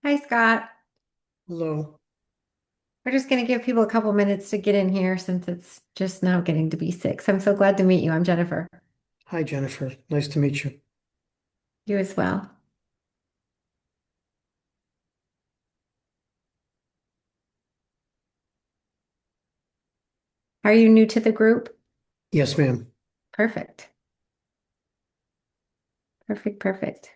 Hi, Scott. Hello. We're just going to give people a couple minutes to get in here since it's just now getting to be 6. I'm so glad to meet you. I'm Jennifer. Hi, Jennifer. Nice to meet you. You as well. Are you new to the group? Yes, ma'am. Perfect. Perfect. Perfect.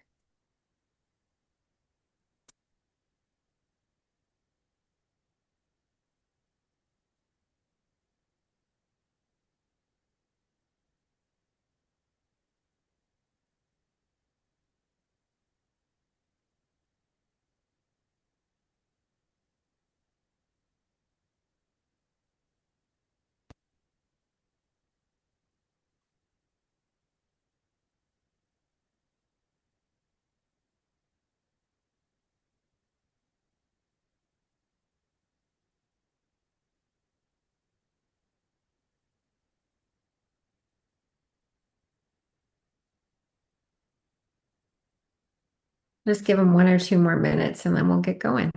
Just give them 1 or 2 more minutes and then we'll get going.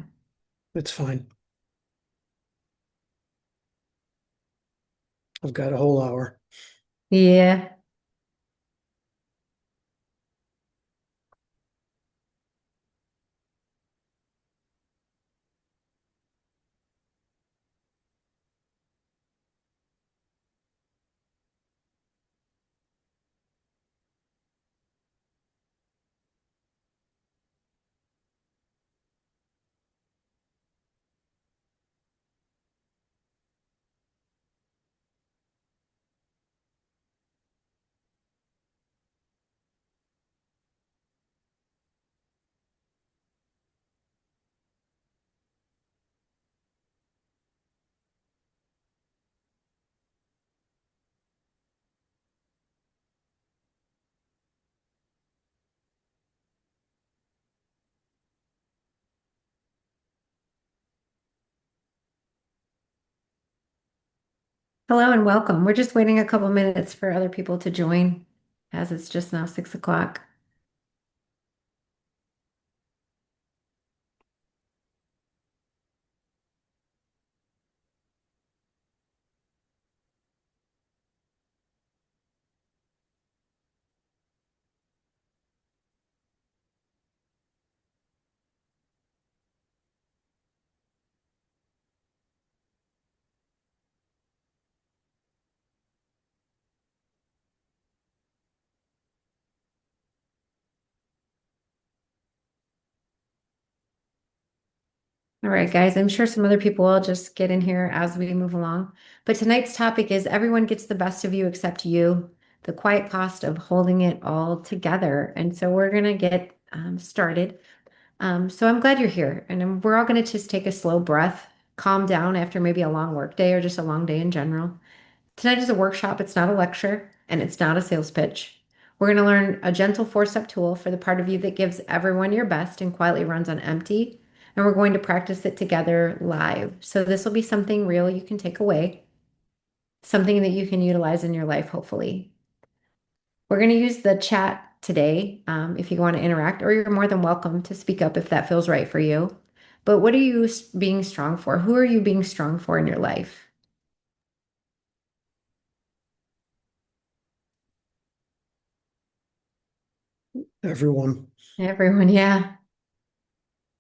It's fine. I've got a whole hour. Yeah. Hello and welcome. We're just waiting a couple minutes for other people to join as it's just now 6 o'clock. All right, guys, I'm sure some other people will just get in here as we move along. But tonight's topic is everyone gets the best of you except you, the quiet cost of holding it all together. And so we're going to get started. So I'm glad you're here. And we're all going to just take a slow breath, calm down after maybe a long work day or just a long day in general. Tonight is a workshop. It's not a lecture and it's not a sales pitch. We're going to learn a gentle 4-step tool for the part of you that gives everyone your best and quietly runs on empty. And we're going to practice it together live. So this will be something real you can take away, something that you can utilize in your life, hopefully. We're going to use the chat today if you want to interact, or you're more than welcome to speak up if that feels right for you. But what are you being strong for? Who are you being strong for in your life? Everyone. Everyone, yeah.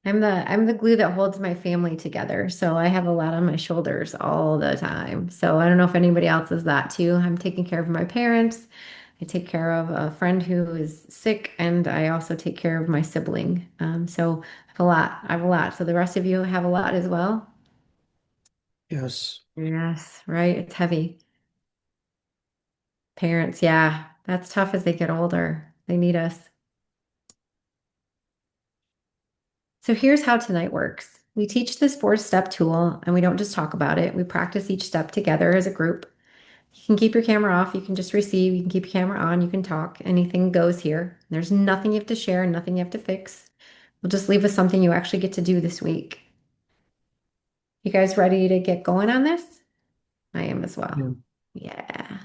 I'm the glue that holds my family together. So I have a lot on my shoulders all the time. So I don't know if anybody else is that too. I'm taking care of my parents. I take care of a friend who is sick, and I also take care of my sibling. So I have a lot. I have a lot. So the rest of you have a lot as well. Yes. Yes, right. It's heavy. Parents, yeah, that's tough as they get older. They need us. So here's how tonight works. We teach this 4-step tool and we don't just talk about it. We practice each step together as a group. You can keep your camera off. You can just receive. You can keep your camera on. You can talk. Anything goes here. There's nothing you have to share, nothing you have to fix. We'll just leave with something you actually get to do this week. You guys ready to get going on this? I am as well. Yeah. Yeah.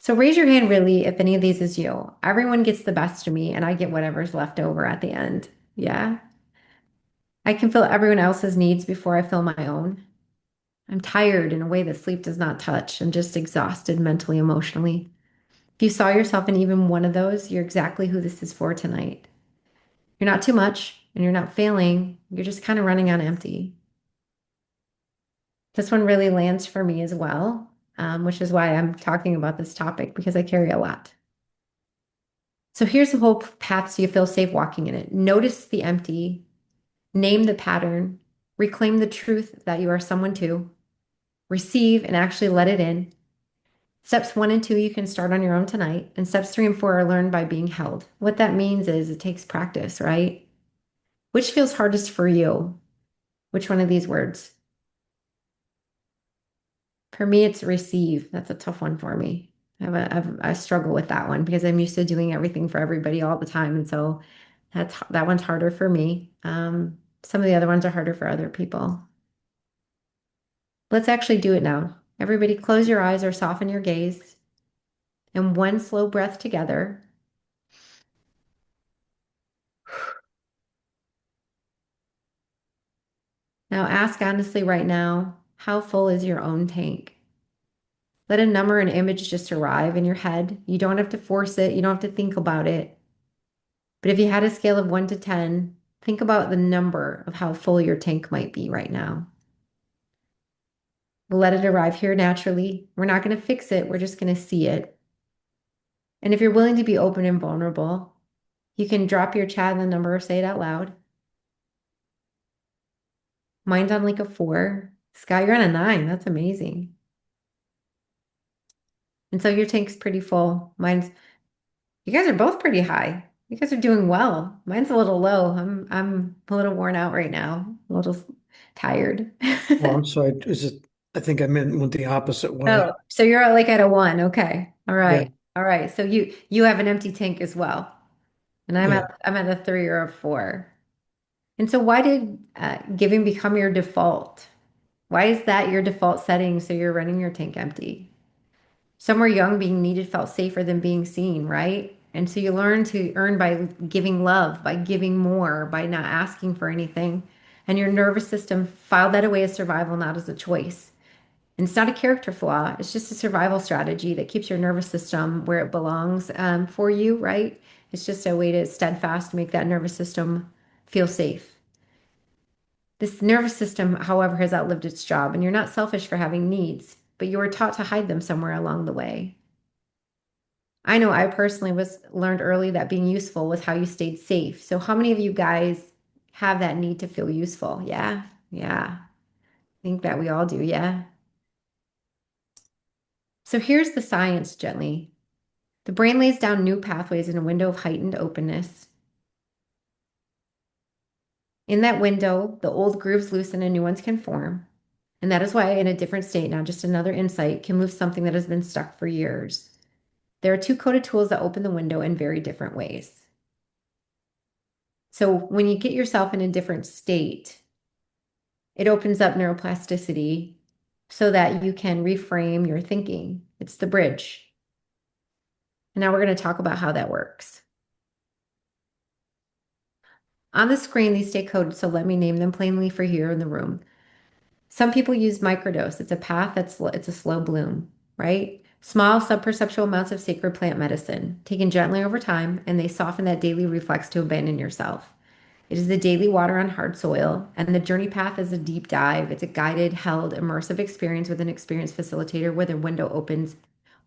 So raise your hand really if any of these is you. Everyone gets the best of me and I get whatever's left over at the end. Yeah. I can fill everyone else's needs before I fill my own. I'm tired in a way that sleep does not touch. I'm just exhausted mentally, emotionally. If you saw yourself in even one of those, you're exactly who this is for tonight. You're not too much and you're not failing. You're just kind of running on empty. This one really lands for me as well, which is why I'm talking about this topic because I carry a lot. So here's the whole path so you feel safe walking in it. Notice the empty, name the pattern, reclaim the truth that you are someone too, receive and actually let it in. Steps 1 and 2 you can start on your own tonight, and steps 3 and 4 are learned by being held. What that means is it takes practice, right? Which feels hardest for you? Which one of these words? For me, it's receive. That's a tough one for me. I struggle with that one because I'm used to doing everything for everybody all the time. And so that one's harder for me. Some of the other ones are harder for other people. Let's actually do it now. Everybody close your eyes or soften your gaze. And one slow breath together. Now ask honestly right now, how full is your own tank? Let a number and image just arrive in your head. You don't have to force it. You don't have to think about it. But if you had a scale of 1 to 10, think about the number of how full your tank might be right now. Let it arrive here naturally. We're not going to fix it. We're just going to see it. And if you're willing to be open and vulnerable, you can drop your chat in the number or say it out loud. Mine's on like a 4. Scott, you're on a 9. That's amazing. And so your tank's pretty full. You guys are both pretty high. You guys are doing well. Mine's a little low. I'm a little worn out right now. A little tired. well, I'm sorry. Is it, I think I meant went the opposite Oh, way. so you're like at a 1. Okay. All Yeah, right. All right. So you have an empty tank as well. And yeah. I'm at a 3 or a 4. And so why did giving become your default? Why is that your default setting so you're running your tank empty? Somewhere young, being needed felt safer than being seen, right? And so you learn to earn by giving love, by giving more, by not asking for anything. And your nervous system filed that away as survival, not as a choice. And it's not a character flaw, it's just a survival strategy that keeps your nervous system where it belongs for you, right? It's just a way to steadfast make that nervous system feel safe. This nervous system, however, has outlived its job, and you're not selfish for having needs, but you were taught to hide them somewhere along the way. I know I personally was learned early that being useful was how you stayed safe. So how many of you guys have that need to feel useful? Yeah. Yeah. I think that we all do. Yeah. So here's the science gently. The brain lays down new pathways in a window of heightened openness. In that window, the old grooves loosen and new ones can form. And that is why, in a different state, now just another insight can move something that has been stuck for years. There are two coded tools that open the window in very different ways. So when you get yourself in a different state, it opens up neuroplasticity so that you can reframe your thinking. It's the bridge. And now we're going to talk about how that works. On the screen, these stay coded, so let me name them plainly for here in the room. Some people use microdose. It's a path it's a slow bloom, right? Small subperceptual amounts of sacred plant medicine taken gently over time, and they soften that daily reflex to abandon yourself. It is the daily water on hard soil, and the journey path is a deep dive. It's a guided, held, immersive experience with an experienced facilitator where the window opens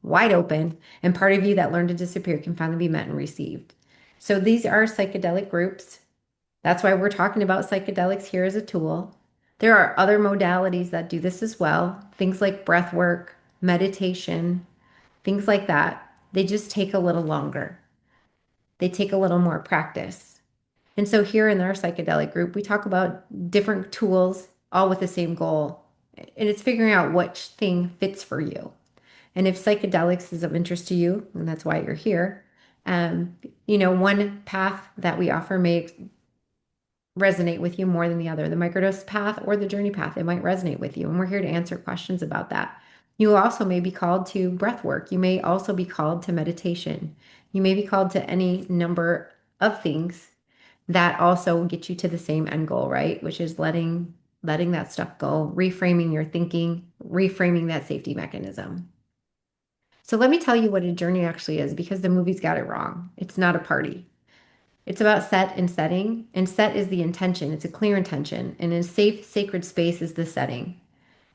wide open, and part of you that learned to disappear can finally be met and received. So these are psychedelic groups. That's why we're talking about psychedelics here as a tool. There are other modalities that do this as well, things like breath work, meditation, things like that. They just take a little longer. They take a little more practice. And so here in our psychedelic group, we talk about different tools, all with the same goal. And it's figuring out which thing fits for you. And if psychedelics is of interest to you, and that's why you're here, um, one path that we offer may resonate with you more than the other. The microdose path or the journey path, it might resonate with you. And we're here to answer questions about that. You also may be called to breath work. You may also be called to meditation. You may be called to any number of things that also get you to the same end goal, right? Which is letting that stuff go, reframing your thinking, reframing that safety mechanism. So let me tell you what a journey actually is because the movie's got it wrong. It's not a party. It's about set and setting, and set is the intention. It's a clear intention, and a safe, sacred space is the setting.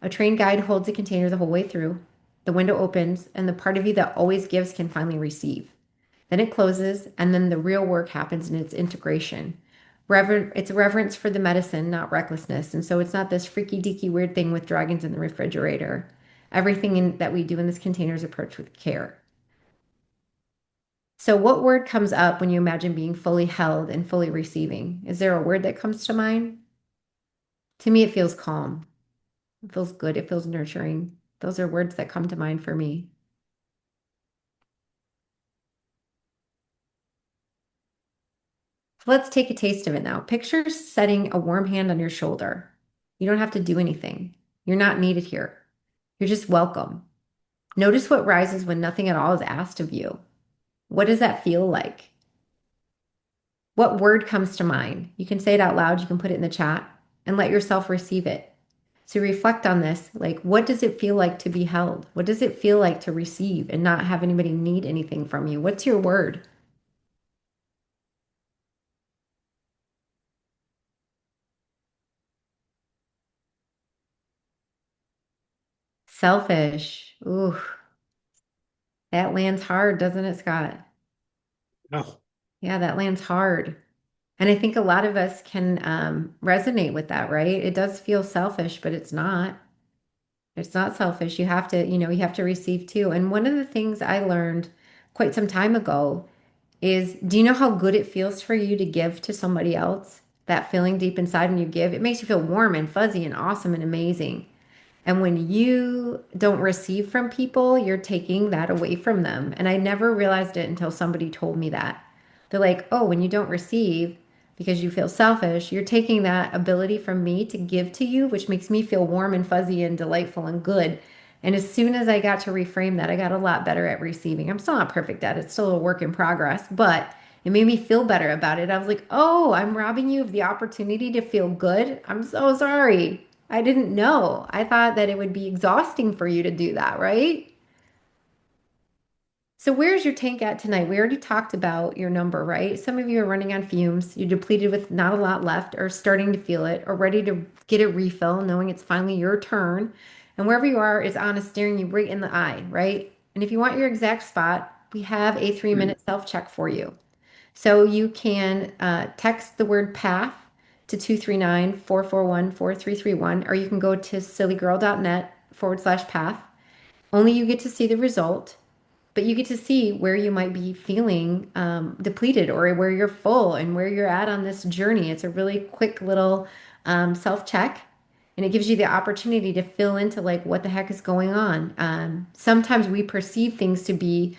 A trained guide holds the container the whole way through. The window opens, and the part of you that always gives can finally receive. Then it closes, and then the real work happens in its integration. It's reverence for the medicine, not recklessness. And so it's not this freaky deaky weird thing with dragons in the refrigerator. That we do in this container is approached with care. So, what word comes up when you imagine being fully held and fully receiving? Is there a word that comes to mind? To me, it feels calm. It feels good. It feels nurturing. Those are words that come to mind for me. So let's take a taste of it now. Picture setting a warm hand on your shoulder. You don't have to do anything. You're not needed here. You're just welcome. Notice what rises when nothing at all is asked of you. What does that feel like? What word comes to mind? You can say it out loud, you can put it in the chat and let yourself receive it. So reflect on this. Like, what does it feel like to be held? What does it feel like to receive and not have anybody need anything from you? What's your word? Selfish. Ooh, that lands hard, doesn't it, Scott? Oh, Yeah, that lands hard. And I think a lot of us can resonate with that, right? It does feel selfish, but it's not. It's not selfish. You have to receive too. And one of the things I learned quite some time ago is, do you know how good it feels for you to give to somebody else? That feeling deep inside when you give, it makes you feel warm and fuzzy and awesome and amazing. And when you don't receive from people, you're taking that away from them. And I never realized it until somebody told me that. They're like, oh, when you don't receive because you feel selfish, you're taking that ability from me to give to you, which makes me feel warm and fuzzy and delightful and good. And as soon as I got to reframe that, I got a lot better at receiving. I'm still not perfect at it, it's still a work in progress, but it made me feel better about it. I was like, oh, I'm robbing you of the opportunity to feel good. I'm so sorry. I didn't know. I thought that it would be exhausting for you to do that, right? So where's your tank at tonight? We already talked about your number, right? Some of you are running on fumes. You're depleted with not a lot left, or starting to feel it, or ready to get a refill, knowing it's finally your turn. And wherever you are is honest, staring you right in the eye, right? And if you want your exact spot, we have a 3-minute self-check for you. So you can text the word path to 239-441-4331, or you can go to sillygirl.net/path. Only you get to see the result, but you get to see where you might be feeling depleted or where you're full and where you're at on this journey. It's a really quick little self check, and it gives you the opportunity to fill into like what the heck is going on. Sometimes we perceive things to be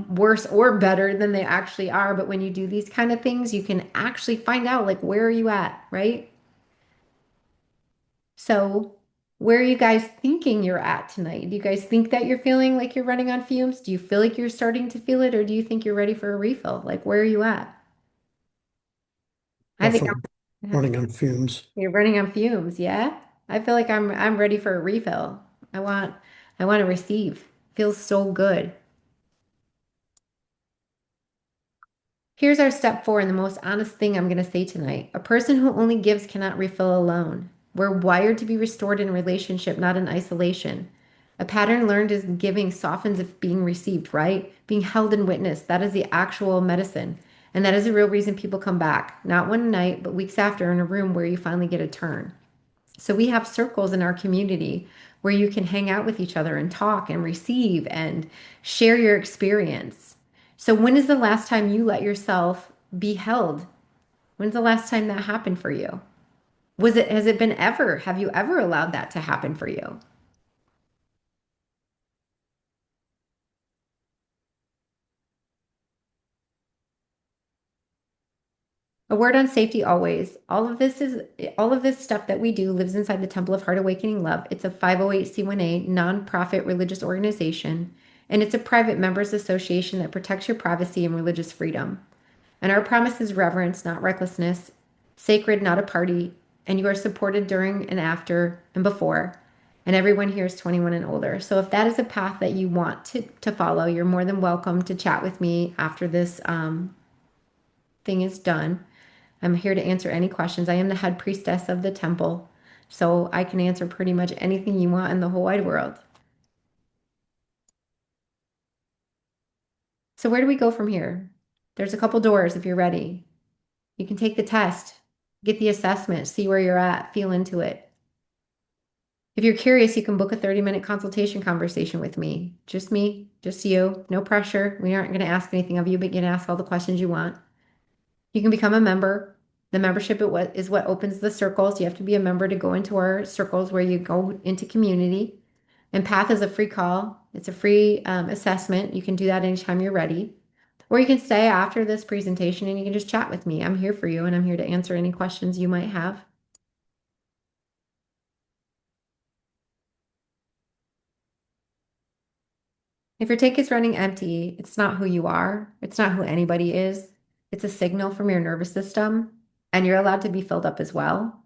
worse or better than they actually are, but when you do these kind of things, you can actually find out like where are you at, right? So, where are you guys thinking you're at tonight? Do you guys think that you're feeling like you're running on fumes? Do you feel like you're starting to feel it, or do you think you're ready for a refill? Like, where are you at? I think definitely I'm, running on fumes. you're running on fumes. Yeah, I feel like I'm ready for a refill. I want I want to receive. Feels so good. Here's our step 4 and the most honest thing I'm going to say tonight. A person who only gives cannot refill alone. We're wired to be restored in relationship, not in isolation. A pattern learned is giving softens if being received, right? Being held and witnessed. That is the actual medicine. And that is the real reason people come back. Not one night, but weeks after in a room where you finally get a turn. So we have circles in our community where you can hang out with each other and talk and receive and share your experience. So when is the last time you let yourself be held? When's the last time that happened for you? Has it been ever? Have you ever allowed that to happen for you? A word on safety always. All of this stuff that we do lives inside the Temple of Heart Awakening Love. It's a 508c1a nonprofit religious organization, and it's a private members association that protects your privacy and religious freedom. And our promise is reverence, not recklessness, sacred, not a party, and you are supported during and after and before. And everyone here is 21 and older. So if that is a path that you want to follow, you're more than welcome to chat with me after this thing is done. I'm here to answer any questions. I am the head priestess of the temple, so I can answer pretty much anything you want in the whole wide world. So where do we go from here? There's a couple doors if you're ready. You can take the test, get the assessment, see where you're at, feel into it. If you're curious, you can book a 30-minute consultation conversation with me, just you, no pressure. We aren't going to ask anything of you, but you can ask all the questions you want. You can become a member. The membership is what opens the circles. You have to be a member to go into our circles where you go into community. And Path is a free call. It's a free assessment. You can do that anytime you're ready. Or you can stay after this presentation and you can just chat with me. I'm here for you and I'm here to answer any questions you might have. If your tank is running empty, it's not who you are. It's not who anybody is. It's a signal from your nervous system, and you're allowed to be filled up as well.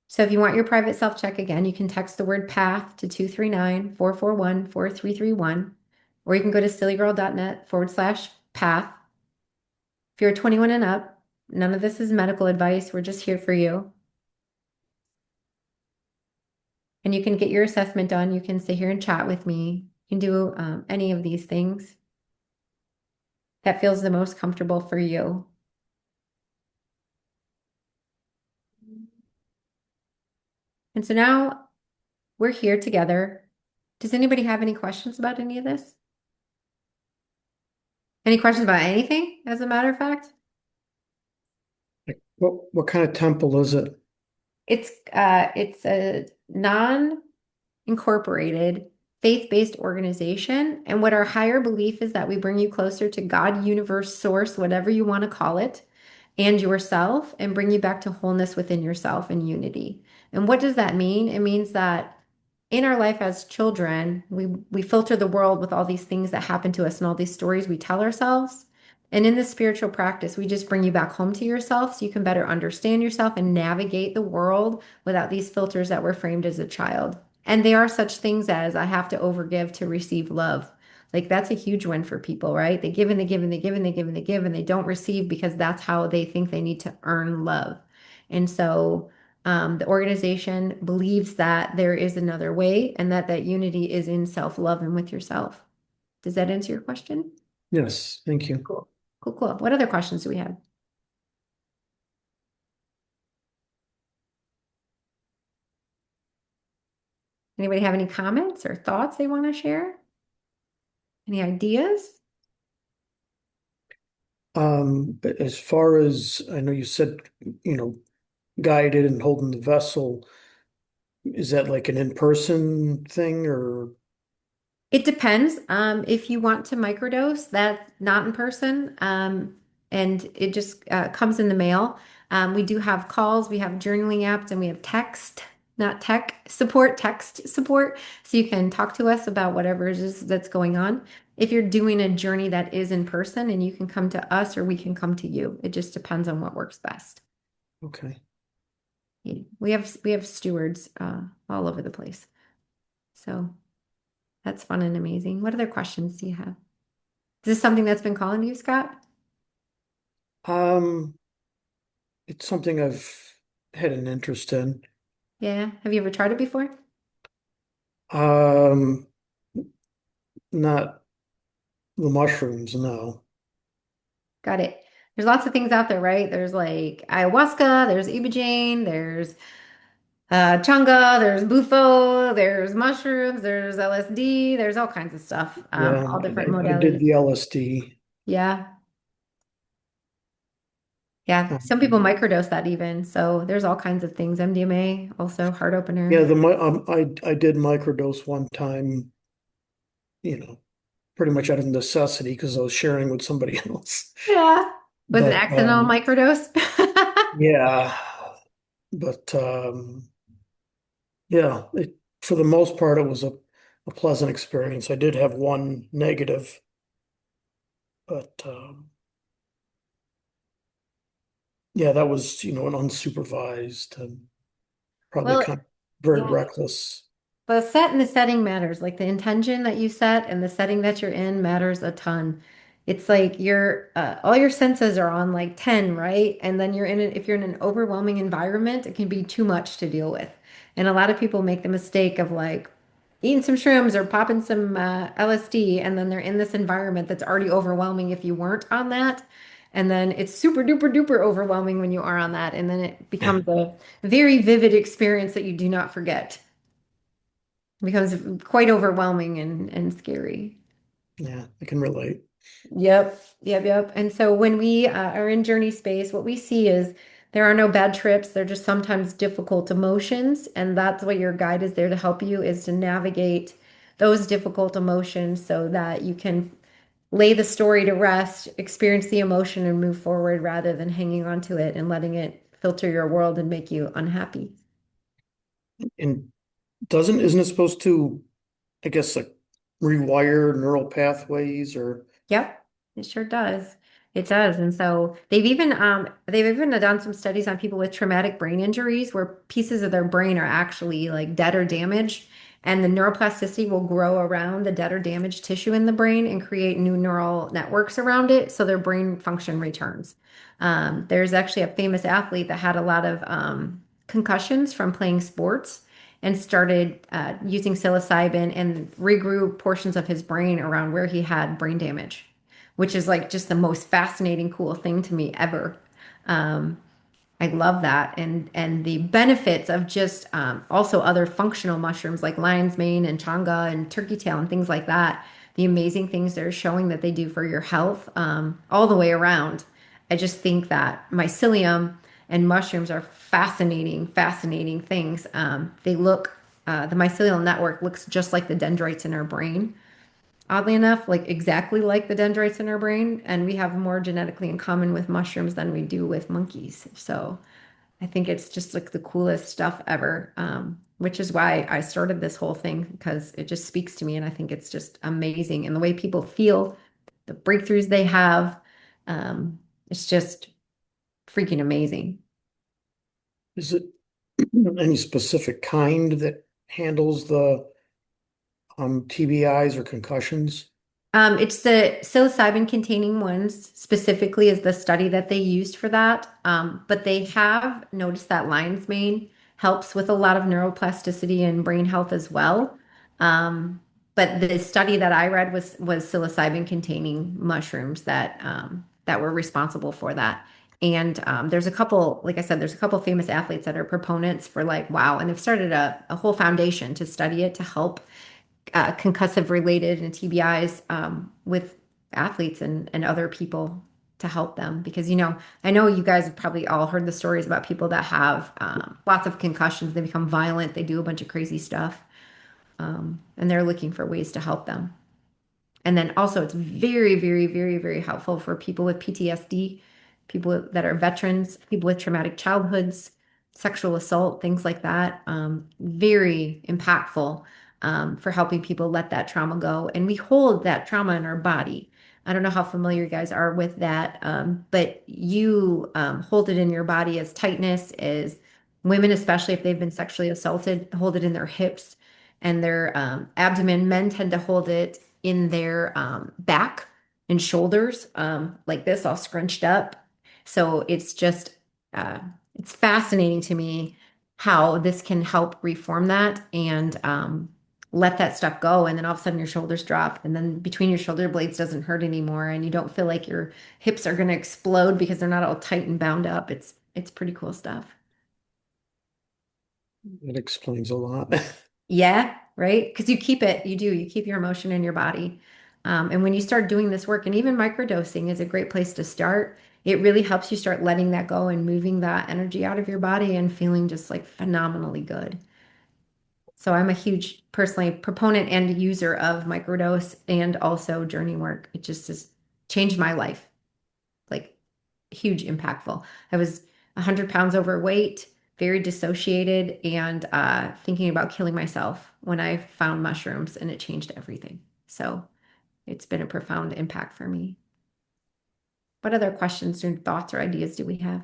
So if you want your private self-check again, you can text the word PATH to 239-441-4331, or you can go to sillygirl.net/path. If you're 21 and up, none of this is medical advice. We're just here for you. And you can get your assessment done. You can sit here and chat with me. You can do any of these things that feels the most comfortable for you. And so now we're here together. Does anybody have any questions about any of this? Any questions about anything, as a matter of fact? What kind of temple is it? It's a non-incorporated faith-based organization. And what our higher belief is that we bring you closer to God, universe, source, whatever you want to call it, and yourself, and bring you back to wholeness within yourself and unity. And what does that mean? It means that in our life as children, we filter the world with all these things that happen to us and all these stories we tell ourselves. And in this spiritual practice, we just bring you back home to yourself so you can better understand yourself and navigate the world without these filters that were framed as a child. And they are such things as I have to overgive to receive love. Like that's a huge win for people, right? They give and they give and they give and they give and they give and they don't receive because that's how they think they need to earn love. And so the organization believes that there is another way and that unity is in self-love and with yourself. Does that answer your question? Yes, thank you. Cool. Cool, cool. What other questions do we have? Anybody have any comments or thoughts they want to share? Any ideas? But as far as I know, you said, you know, guided and holding the vessel. Is that like an in-person thing or? It depends. If you want to microdose, that's not in person, and it just comes in the mail. We do have calls, we have journaling apps, and we have text, not tech support, text support. So you can talk to us about whatever it is that's going on. If you're doing a journey that is in person, and you can come to us or we can come to you. It just depends on what works best. Okay. Yeah. We have stewards all over the place. So. That's fun and amazing. What other questions do you have? Is this something that's been calling you, Scott? Um, it's something I've had an interest in. Yeah. Have you ever tried it before? Um, Not the mushrooms, no. Got it. There's lots of things out there, right? There's like ayahuasca, there's ibogaine, there's changa, there's bufo, there's mushrooms, there's LSD, there's all kinds of stuff, Yeah, all different I did modalities. the LSD. Yeah. Yeah. Some people Um, microdose that even. So there's all kinds of things. MDMA, also heart yeah, opener. I did microdose one time, you know, pretty much out of necessity because I was sharing with somebody else. Yeah. Was it But accidental microdose? Yeah, but yeah, for the most part, it was a pleasant experience. I did have one negative, but yeah, that was, an unsupervised and probably Well, kind of very yeah. reckless. The set and the setting matters. Like the intention that you set and the setting that you're in matters a ton. It's like all your senses are on like 10, right? And then if you're in an overwhelming environment, it can be too much to deal with. And a lot of people make the mistake of like eating some shrooms or popping some LSD, and then they're in this environment that's already overwhelming if you weren't on that. And then it's super duper duper overwhelming when you are on that. And then it becomes a very vivid experience that you do not forget. It becomes quite overwhelming and scary. Yeah, I can relate. Yep, yep, yep. And so when we are in journey space, what we see is there are no bad trips. They're just sometimes difficult emotions. And that's what your guide is there to help you is to navigate those difficult emotions so that you can lay the story to rest, experience the emotion, and move forward rather than hanging on to it and letting it filter your world and make you unhappy. And isn't it supposed to, I guess, like rewire neural pathways or Yep, it sure does. It does. And so they've even done some studies on people with traumatic brain injuries where pieces of their brain are actually like dead or damaged, and the neuroplasticity will grow around the dead or damaged tissue in the brain and create new neural networks around it so their brain function returns. There's actually a famous athlete that had a lot of concussions from playing sports and started using psilocybin and regrew portions of his brain around where he had brain damage, which is like just the most fascinating, cool thing to me ever. Um, I love that, and the benefits of just also other functional mushrooms like lion's mane and changa and turkey tail and things like that. The amazing things they're showing that they do for your health, all the way around. I just think that mycelium and mushrooms are fascinating, fascinating things. The mycelial network looks just like the dendrites in our brain. Oddly enough, like exactly like the dendrites in our brain, and we have more genetically in common with mushrooms than we do with monkeys. So I think it's just like the coolest stuff ever, which is why I started this whole thing because it just speaks to me, and I think it's just amazing. And the way people feel, the breakthroughs they have, um, it's just freaking amazing. is it any specific kind that handles the TBIs or concussions? It's the psilocybin containing ones specifically is the study that they used for that. But they have noticed that lion's mane helps with a lot of neuroplasticity and brain health as well. Um, but the study that I read was psilocybin containing mushrooms that were responsible for that. And there's a couple, like I said, there's a couple famous athletes that are proponents for like, wow, and they've started a whole foundation to study it to help concussive related and TBIs with athletes and other people to help them because I know you guys have probably all heard the stories about people that have lots of concussions. They become violent, they do a bunch of crazy stuff, and they're looking for ways to help them. And then also, it's very, very, very, very helpful for people with PTSD, people that are veterans, people with traumatic childhoods, sexual assault, things like that. Very impactful for helping people let that trauma go. And we hold that trauma in our body. I don't know how familiar you guys are with that, but you hold it in your body as tightness, as women, especially if they've been sexually assaulted, hold it in their hips and their abdomen. Men tend to hold it in their back and shoulders, like this, all scrunched up. So uh, it's fascinating to me how this can help reform that and let that stuff go. And then all of a sudden your shoulders drop, and then between your shoulder blades doesn't hurt anymore, and you don't feel like your hips are going to explode because they're not all tight and bound up. It's pretty cool stuff. That explains a lot. Yeah, right. Because you keep your emotion in your body. And when you start doing this work, and even microdosing is a great place to start, it really helps you start letting that go and moving that energy out of your body and feeling just like phenomenally good. So I'm a huge personally proponent and user of microdose and also journey work. It just has changed my life, like huge impactful. I was 100 pounds overweight, very dissociated, and thinking about killing myself when I found mushrooms, and it changed everything. So it's been a profound impact for me. What other questions or thoughts or ideas do we have?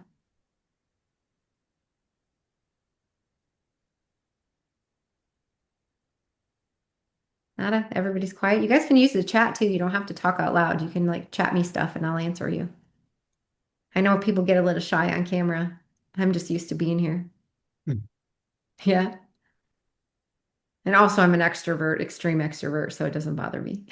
Nada, everybody's quiet. You guys can use the chat too. You don't have to talk out loud. You can like chat me stuff and I'll answer you. I know people get a little shy on camera. I'm just used to being here. Hmm. Yeah. And also I'm an extrovert, extreme extrovert, so it doesn't bother me.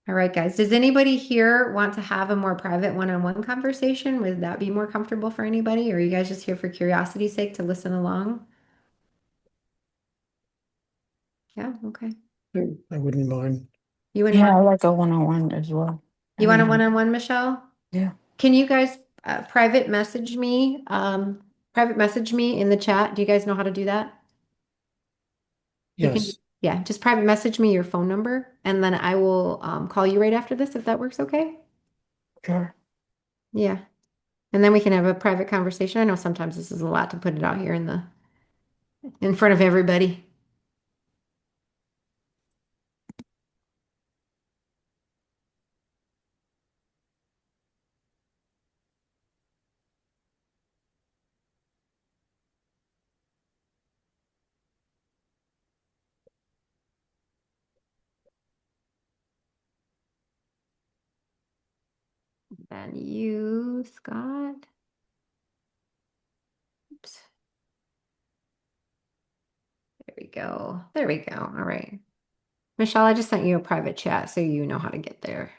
All right, guys. Does anybody here want to have a more private one-on-one conversation? Would that be more comfortable for anybody? Or are you guys just here for curiosity's sake to listen along? Yeah, okay. I wouldn't mind. You wouldn't Yeah, mind? I like a one-on-one as well. You want a Anyhow, one-on-one, Michelle? yeah, Can you guys private message me in the chat? Do you guys know how to do that? You can, Yes. yeah, just private message me your phone number and then I will call you right after this if that works okay. sure. Yeah. And then we can have a private conversation. I know sometimes this is a lot to put it out here in front of everybody. And you, Scott. Oops. There we go. There we go. All right. Michelle, I just sent you a private chat so you know how to get there.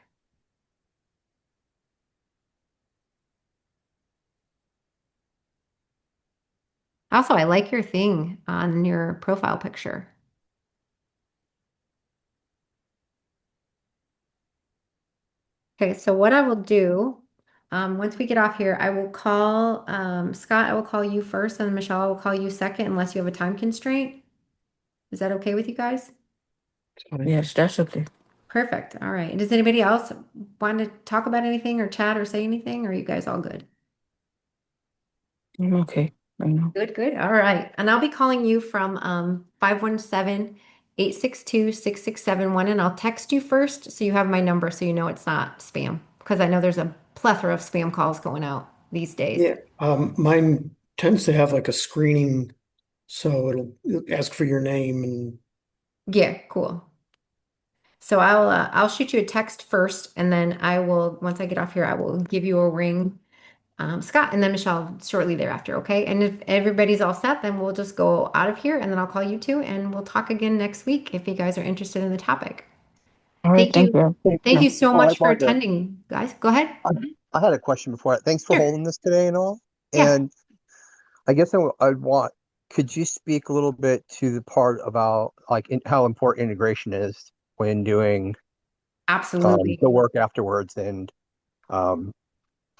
Also, I like your thing on your profile picture. Okay, so what I will do, once we get off here, I will call Scott, I will call you first, and Michelle, I will call you second, unless you have a time constraint. Is that okay with you guys? Fine. Yes, that's okay. Perfect. All right. Does anybody else want to talk about anything or chat or say anything? Or are you guys all good? I'm okay right now. Good, good. All right. And I'll be calling you from 517-862-6671, and I'll text you first so you have my number so you know it's not spam because I know there's a plethora of spam calls going out these days. Yeah. Mine tends to have like a screening, so it'll ask for your name and Yeah, cool. So I'll shoot you a text first and then I will once I get off here I will give you a ring, Scott, and then Michelle shortly thereafter, okay? And if everybody's all set, then we'll just go out of here and then I'll call you too and we'll talk again next week if you guys are interested in the topic. All right, Thank thank you. you. Hey, Thank you so I much for wanted to, attending, guys. Go ahead. I had a question before that. Thanks for Sure. holding this today and all. Yeah, And I guess I'd want, could you speak a little bit to the part about like how important integration is when doing the absolutely. work afterwards? And um,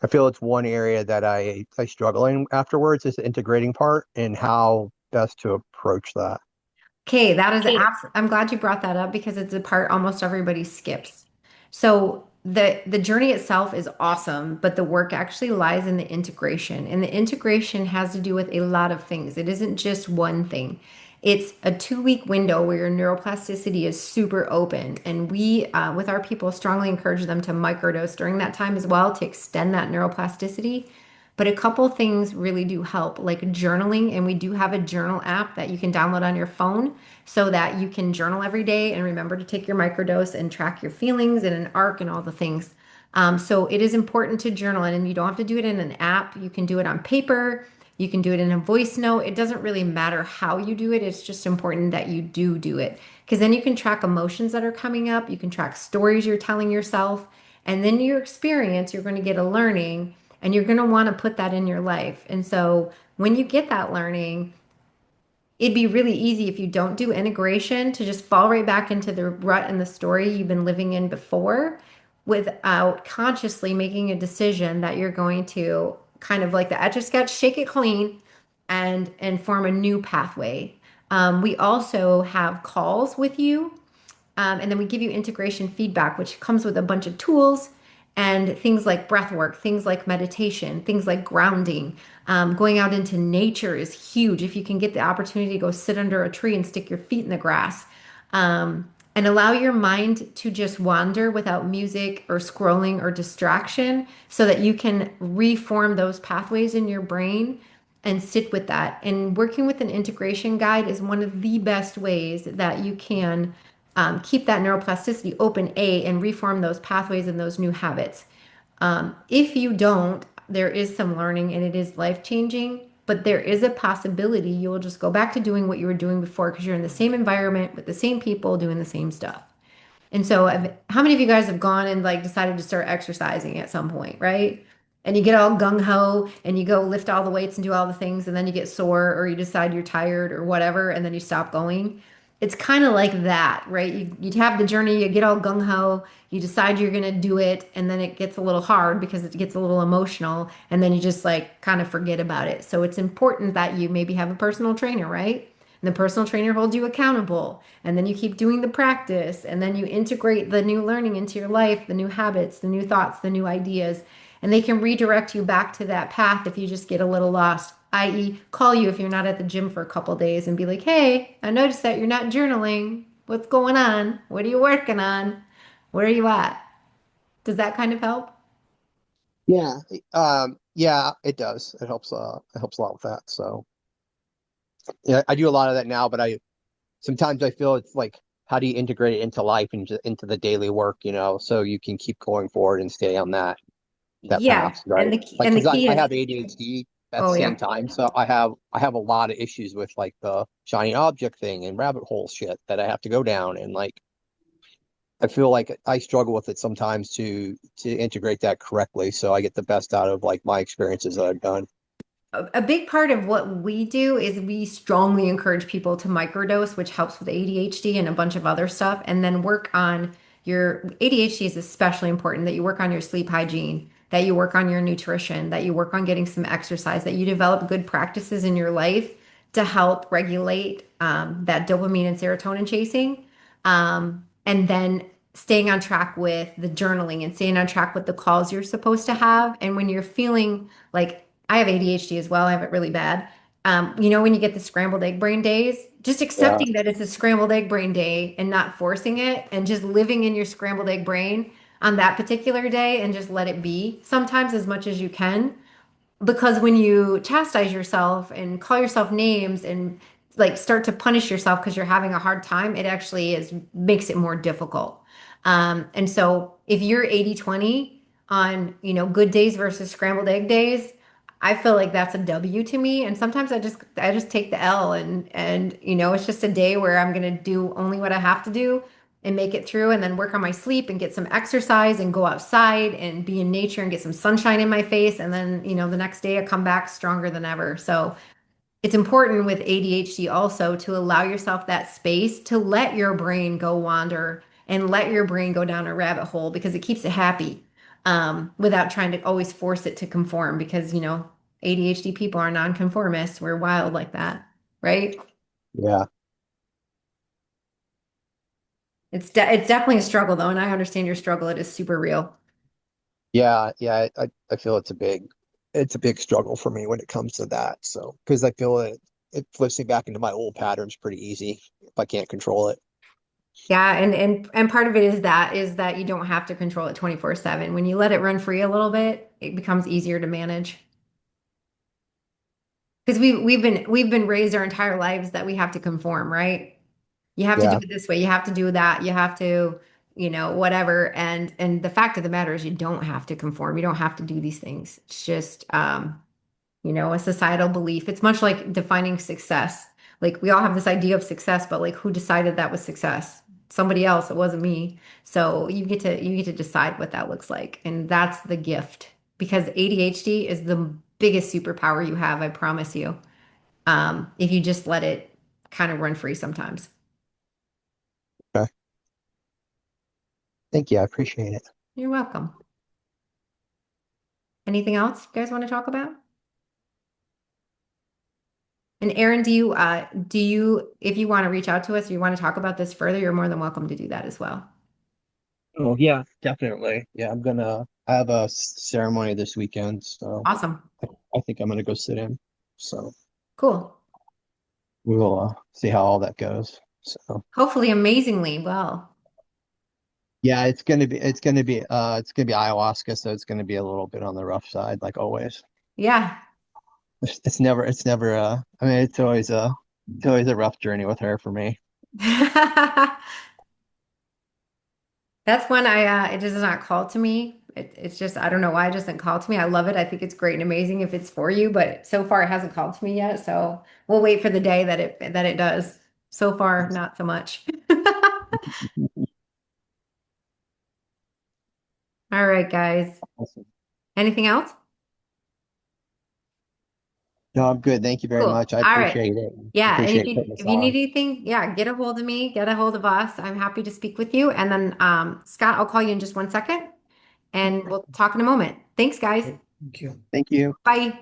I feel it's one area that I struggle in afterwards is the integrating part and how best to approach that. Okay, that is I'm glad you brought that up because it's a part almost everybody skips. So the journey itself is awesome, but the work actually lies in the integration. And the integration has to do with a lot of things. It isn't just one thing. It's a 2 week window where your neuroplasticity is super open. And we, with our people, strongly encourage them to microdose during that time as well to extend that neuroplasticity. But a couple things really do help, like journaling. And we do have a journal app that you can download on your phone so that you can journal every day and remember to take your microdose and track your feelings and an arc and all the things. So it is important to journal, and you don't have to do it in an app. You can do it on paper. You can do it in a voice note. It doesn't really matter how you do it. It's just important that you do it because then you can track emotions that are coming up. You can track stories you're telling yourself. And then your experience, you're going to get a learning and you're going to want to put that in your life. And so when you get that learning, it'd be really easy if you don't do integration to just fall right back into the rut and the story you've been living in before without consciously making a decision that you're going to kind of like the Etch a Sketch, shake it clean and form a new pathway. We also have calls with you, and then we give you integration feedback, which comes with a bunch of tools And things like breath work, things like meditation, things like grounding, going out into nature is huge. If you can get the opportunity to go sit under a tree and stick your feet in the grass, and allow your mind to just wander without music or scrolling or distraction so that you can reform those pathways in your brain and sit with that. And working with an integration guide is one of the best ways that you can keep that neuroplasticity open, and reform those pathways and those new habits. If you don't, there is some learning and it is life changing, but there is a possibility you will just go back to doing what you were doing before because you're in the same environment with the same people doing the same stuff. And so, how many of you guys have gone and like decided to start exercising at some point, right? And you get all gung ho and you go lift all the weights and do all the things, and then you get sore or you decide you're tired or whatever, and then you stop going. It's kind of like that, right? You have the journey, you get all gung ho, you decide you're going to do it, and then it gets a little hard because it gets a little emotional, and then you just like kind of forget about it. So, it's important that you maybe have a personal trainer, right? And the personal trainer holds you accountable. And then you keep doing the practice. And then you integrate the new learning into your life, the new habits, the new thoughts, the new ideas. And they can redirect you back to that path if you just get a little lost, i.e., call you if you're not at the gym for a couple days and be like, hey, I noticed that you're not journaling. What's going on? What are you working on? Where are you at? Does that kind of help? Yeah. Yeah, it does. It helps a lot with that. So yeah, I do a lot of that now, but I sometimes I feel it's like, how do you integrate it into life and into the daily work, so you can keep going forward and stay on that Yeah. path, And right? the key, Like, and the because key I is, have ADHD at the oh same yeah. time, so I have a lot of issues with like the shiny object thing and rabbit hole shit that I have to go down, and like I feel like I struggle with it sometimes to integrate that correctly, so I get the best out of like my experiences that I've done. A big part of what we do is we strongly encourage people to microdose, which helps with ADHD and a bunch of other stuff, and then work on your ADHD is especially important that you work on your sleep hygiene, that you work on your nutrition, that you work on getting some exercise, that you develop good practices in your life to help regulate that dopamine and serotonin chasing. And then staying on track with the journaling and staying on track with the calls you're supposed to have. And when you're feeling like I have ADHD as well, I have it really bad. When you get the scrambled egg brain days, just Yeah. accepting that it's a scrambled egg brain day and not forcing it and just living in your scrambled egg brain on that particular day and just let it be sometimes as much as you can, because when you chastise yourself and call yourself names and like start to punish yourself because you're having a hard time, it actually is makes it more difficult. And so if you're 80/20 on, good days versus scrambled egg days, I feel like that's a W to me. And sometimes I just take the L, and it's just a day where I'm gonna do only what I have to do and make it through, and then work on my sleep and get some exercise and go outside and be in nature and get some sunshine in my face. And then, the next day I come back stronger than ever. So it's important with ADHD also to allow yourself that space to let your brain go wander and let your brain go down a rabbit hole because it keeps it happy, without trying to always force it to conform because, ADHD people are nonconformists. We're wild like that, right? Yeah. It's definitely a struggle though, and I understand your struggle. It is super real. Yeah, yeah, I feel it's a big struggle for me when it comes to that. So, because I feel it flips me back into my old patterns pretty easy if I can't control it. Yeah, and part of it is that you don't have to control it 24/7. When you let it run free a little bit, it becomes easier to manage. Because we've been raised our entire lives that we have to conform, right? You have to do Yeah, it this way, you have to do that, you have to, whatever. And the fact of the matter is you don't have to conform. You don't have to do these things. It's just a societal belief. It's much like defining success. Like we all have this idea of success, but like who decided that was success? Somebody else. It wasn't me. So you get to decide what that looks like. And that's the gift because ADHD is the biggest superpower you have, I promise you. If you just let it kind of run free sometimes. okay. Thank you. I appreciate it. You're welcome. Anything else you guys want to talk about? And Aaron, if you want to reach out to us or you want to talk about this further, you're more than welcome to do that as well. Oh yeah, definitely. Yeah, I have a ceremony this weekend, so Awesome. I think I'm gonna go sit in. So Cool. we will see how all that goes. So Hopefully amazingly well. yeah, it's gonna be ayahuasca, so it's gonna be a little bit on the rough side, like always. Yeah. It's never I mean it's always a rough journey with her for me. That's one it does not call to me. It's just, I don't know why it doesn't call to me. I love it. I think it's great and amazing if it's for you, but so far it hasn't called to me yet. So we'll wait for the day that it does. So far, not so much. All right, guys. Awesome. Anything else? No, I'm good. Thank you very Cool. much. I All right. appreciate it. Yeah, and Appreciate putting this if you need on. anything, yeah, get a hold of me, get a hold of us. I'm happy to speak with you. And then Scott, I'll call you in just one second and we'll talk in a moment. Thanks, guys. Thank you. Thank you. Bye.